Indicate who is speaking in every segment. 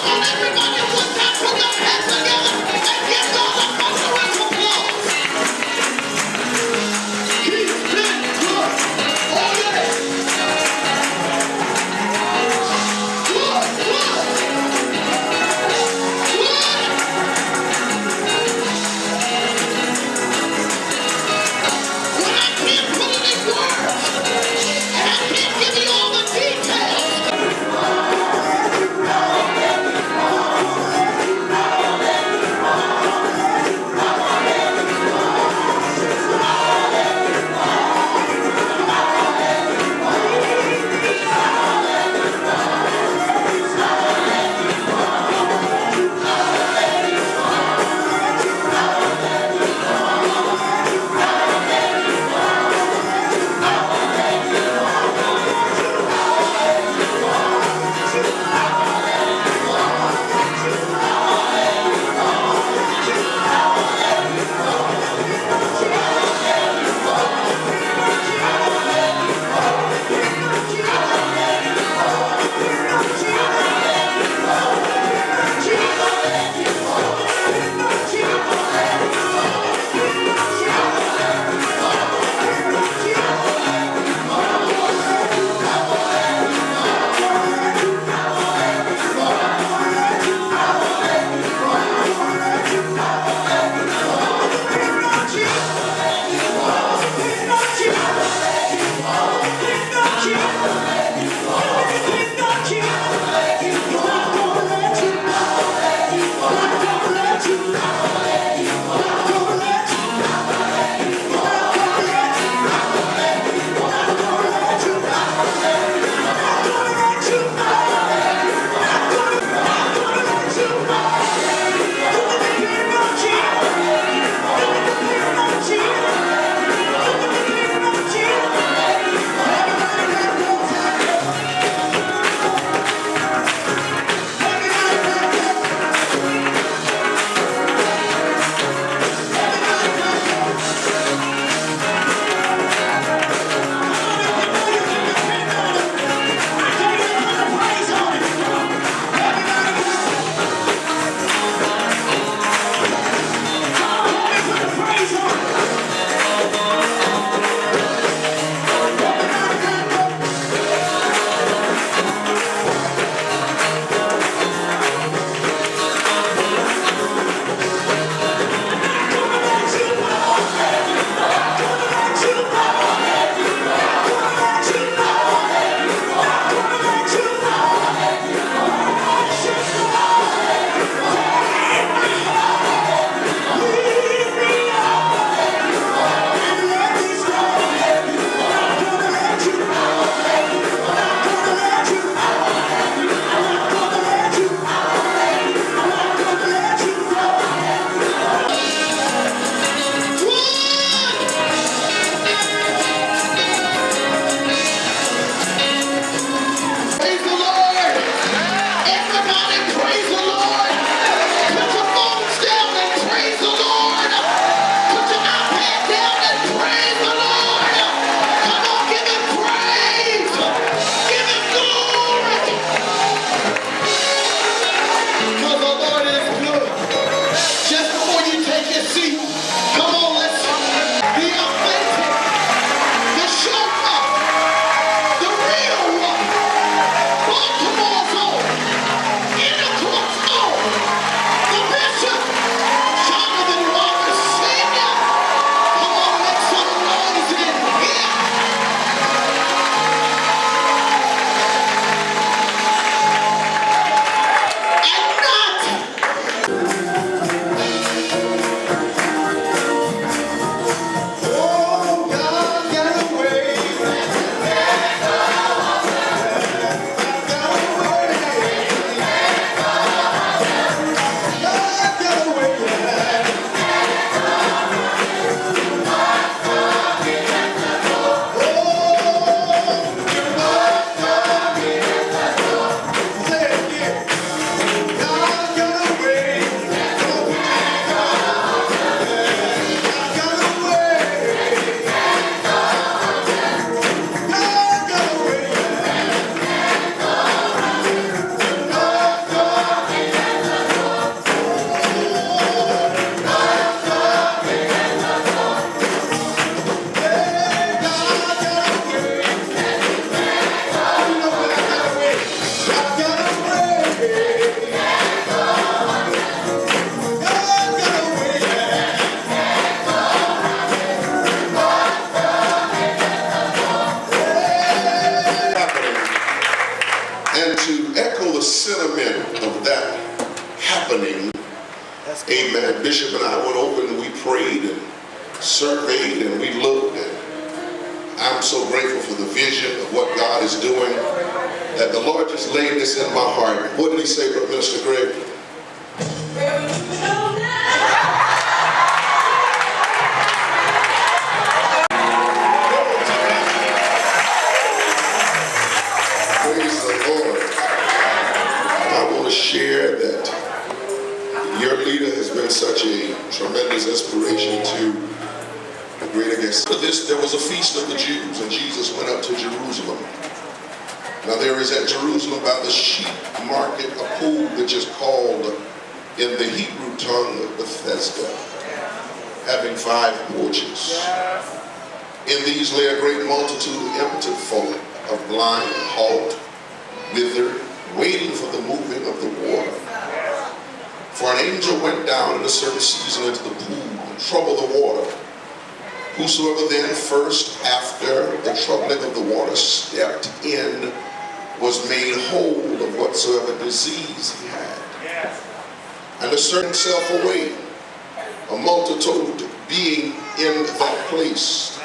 Speaker 1: on, everybody, one time, put your hands together and give God a thunderous applause. He's been good. Oh, yeah. Good, good, good. When I can't put it in words, and I can't give you all the details,
Speaker 2: happening. Amen. Bishop and I went over and we prayed and surveyed and we looked, and I'm so grateful for the vision of what God is doing, that the Lord just laid this in my heart. What did he say, Minister Greg? Praise the Lord. I want to share that your leader has been such a tremendous inspiration to the greater guest. For this, there was a feast of the Jews, and Jesus went up to Jerusalem. Now there is at Jerusalem by the sheep market a pool which is called in the Hebrew tongue Bethesda, having 5 porches. In these lay a great multitude of impotent folk, of blind, halt, withered, waiting for the moving of the water. For an angel went down in a certain season into the pool and troubled the water. Whosoever then first after the troubling of the water stepped in was made whole of whatsoever disease he had. And a certain himself away, a multitude being in that place.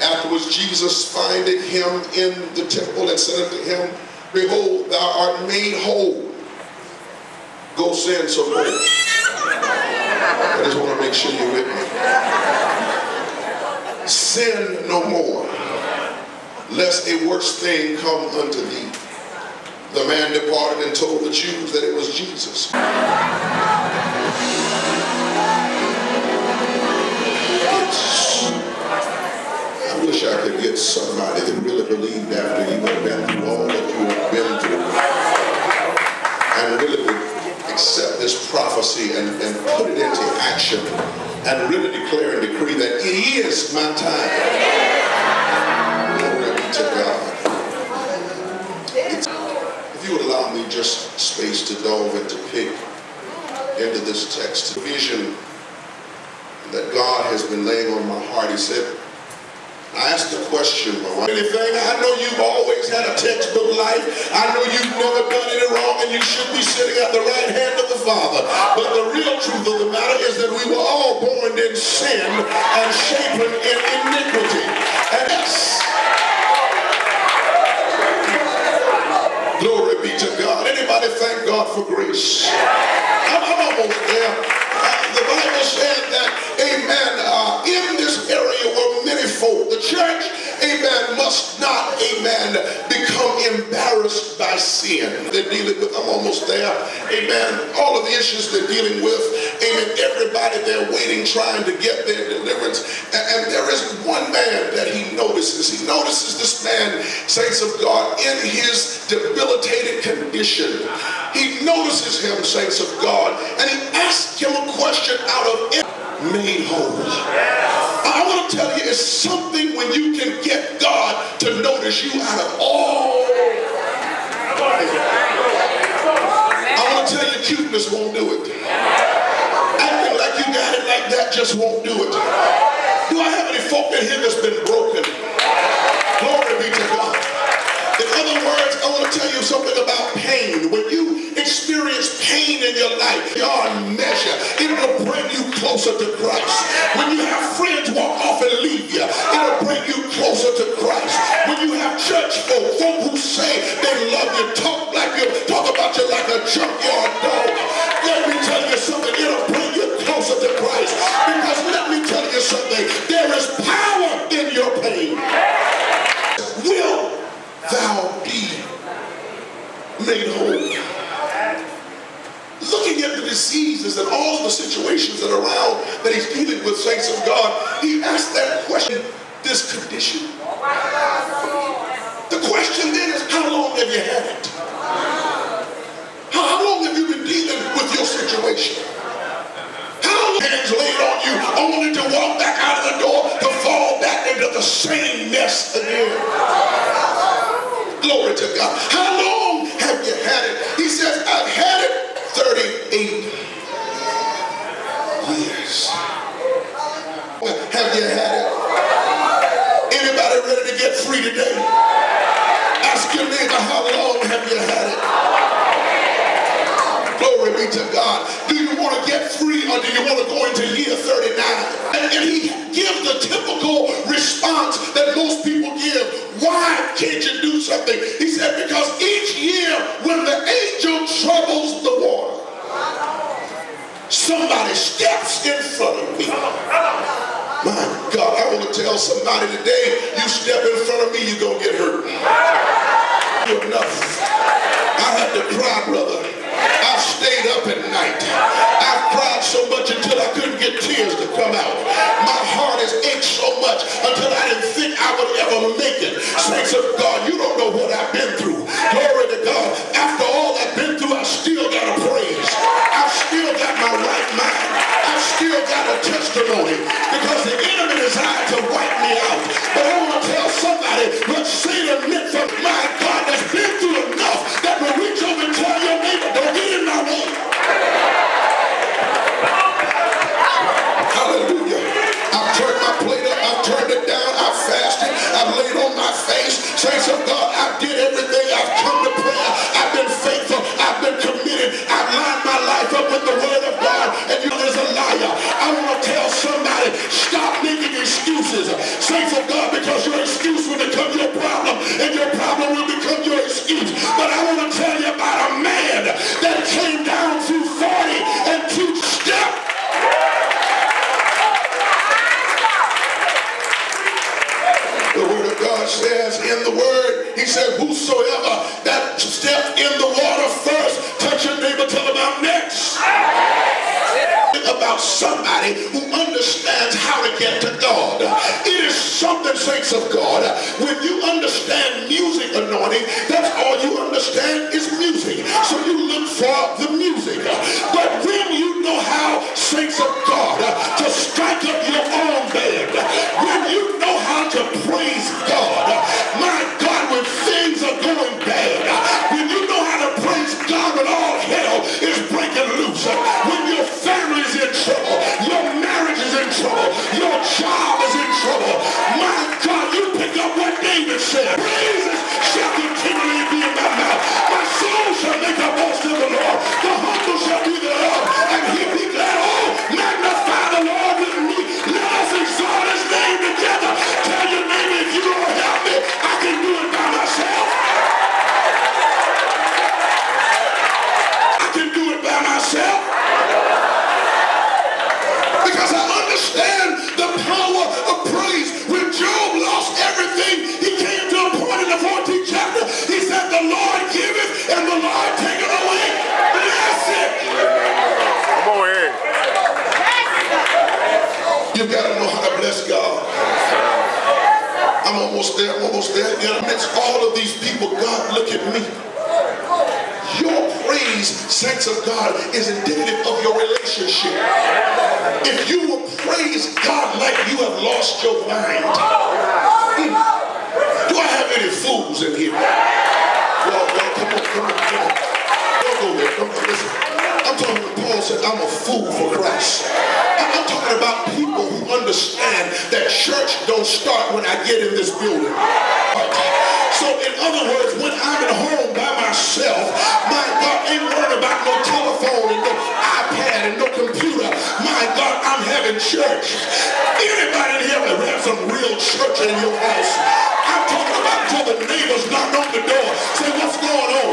Speaker 2: Afterwards Jesus findeth him in the temple and said unto him, Behold, thou art made whole. Go sin some more. I just want to make sure you're with me. Sin no more, lest a worse thing come unto thee. The man departed and told the Jews that it was Jesus. I wish I could get somebody that really believed after you have been through all that you have been through, and really would accept this prophecy and put it into action and really declare and decree that it is my time. Glory be to God. If you would allow me just space to delve and to pick into this text, the vision that God has been laying on my heart. He said, I asked the question, anything, I know you've always had a textbook life. I know you've never done any wrong and you should be sitting at the right hand of the Father. But the real truth of the matter is that we were all born in sin and shapen in iniquity. And yes, glory be to God. Anybody thank God for grace? I'm almost there. The Bible said that, amen, in this area were many folk. The church, amen, must not, amen, become embarrassed by sin. They're dealing with, I'm almost there, amen, all of the issues they're dealing with, amen, everybody they're waiting, trying to get their deliverance. And there is one man that he notices. He notices this man, saints of God, in his debilitated condition. He notices him, saints of God, and he asks him a question out of it. Made whole. I want to tell you, it's something when you can get God to notice you out of all. I want to tell you, cuteness won't do it. Acting like you got it like that just won't do it. Do I have any folk in here that's been broken? Glory be to God. In other words, I want to tell you something about pain. When you experience pain in your life beyond measure, it will bring you closer to Christ. When you have friends walk off and leave you, it will bring you closer to Christ. When you have church folk who say they love you, talk about you like a junkyard dog, let me tell you something, it will bring you closer to Christ. Because let me tell you something, there is power in your pain. Will thou be made whole? Looking at the diseases and all of the situations that are around that he's dealing with, saints of God, he asked that question, this condition. The question then is, how long have you had it? How long have you been dealing with your situation? How long hands laid on you only to walk back out of the door to fall back into the same mess again? Glory to God. How long have you had it? He says, I've had it 38 years. Have you had it? Anybody ready to get free today? Ask your neighbor, how long have you God, do you want to get free or do you want to go into year 39? And he gives the typical response that most people give. Why can't you do something? He said, because each year when the angel troubles the water, somebody steps in front of me. My God, I want to tell somebody today, you step in front of me, you're going to get hurt. Enough. I had to cry, brother. I stayed up at night. I cried so much until I couldn't get tears to come out. My heart has ached so much until I didn't think I would ever make it. Saints of God, you don't know what I've been through. Glory to God. After all I've been through, I still got a praise. I've still got my right mind. I've still got a testimony because the enemy desired to wipe me out. But I want to tell somebody what Satan meant for my God that's been through enough that will reach over and tell your neighbor, don't get in my way. Hallelujah. I've turned my plate up. I've turned it down. I've fasted. I've laid on my face. Saints of God, I did everything. I've come to prayer. I've been faithful. I've been committed. I've lined my life up with the word of God. And you is a liar. I want to tell somebody, stop making excuses. Saints of God, because your excuse will become your problem. And your problem will become your excuse. But I want to tell you about a man that came down through 40 and 2 steps. The word of God says in the word, he said, whosoever that steps in the water first, touch your neighbor, tell them I'm next. About somebody who understands how to get to God. It is something, saints of God, when you understand music anointing, that's all you understand is music. So you look for the music. But when you know how, saints of God, to strike up your own band, when you know how to praise God, my God, when things are going bad, when you know how to praise God when all hell is breaking loose, when your family is in trouble, your marriage is in trouble, your job is in trouble, my God, you pick up what David said. Praises shall continually be in my mouth. My soul shall make a boast in the Lord. The humble shall be thereof, and he be glad. Oh, magnify the Lord with me. Let us exalt his name together. Tell your neighbor, if you don't help me, I can do it by myself. I can do it by myself. Because I understand the power of praise. When Job lost everything, he came to a point in the 14th chapter. He said, the Lord giveth and the Lord taketh away. Bless it.
Speaker 3: Come on here.
Speaker 2: You've got to know how to bless God. I'm almost there. In amidst all of these people, God, look at me. Your praise, saints of God, is indicative of your relationship. If you will praise God like you have lost your mind. Do I have any fools in here? Well, come on. Don't go there. Don't go. Listen. I'm talking when Paul said, I'm a fool for Christ. I'm talking about people who understand that church don't start when I get in this building. So in other words, when I'm at home by myself, my God, ain't worried about no telephone and no iPad and no computer. My God, I'm having church. Anybody in here that have some real church in your house? I'm talking about till the neighbors knock on the door, say, what's going on?